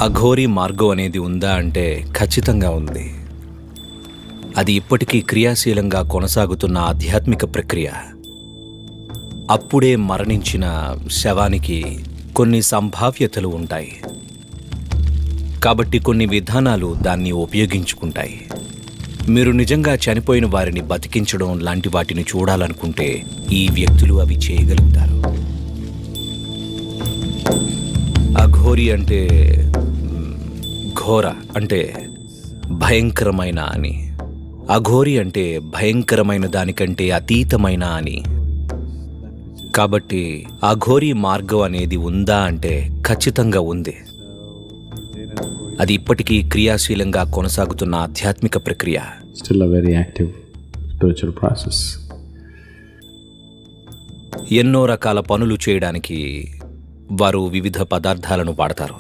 అఘోరీ మార్గం అనేది ఉందా అంటే ఖచ్చితంగా ఉంది. అది ఇప్పటికీ క్రియాశీలంగా కొనసాగుతున్న ఆధ్యాత్మిక ప్రక్రియ. అప్పుడే మరణించిన శవానికి కొన్ని సంభావ్యతలు ఉంటాయి, కాబట్టి కొన్ని విధానాలు దాన్ని ఉపయోగించుకుంటాయి. మీరు నిజంగా చనిపోయిన వారిని బతికించడం లాంటి వాటిని చూడాలనుకుంటే ఈ వ్యక్తులు అవి చేయగలుగుతారు. అఘోరి అంటే ఘోర అంటే భయంకరమైన అని, అఘోరి అంటే భయంకరమైన దానికంటే అతీతమైన అని. కాబట్టి అఘోరీ మార్గం అనేది ఉందా అంటే ఖచ్చితంగా ఉంది. అది ఇప్పటికీ క్రియాశీలంగా కొనసాగుతున్న ఆధ్యాత్మిక ప్రక్రియ. Still a very active spiritual process. ఎన్నో రకాల పనులు చేయడానికి వారు వివిధ పదార్థాలను వాడతారు.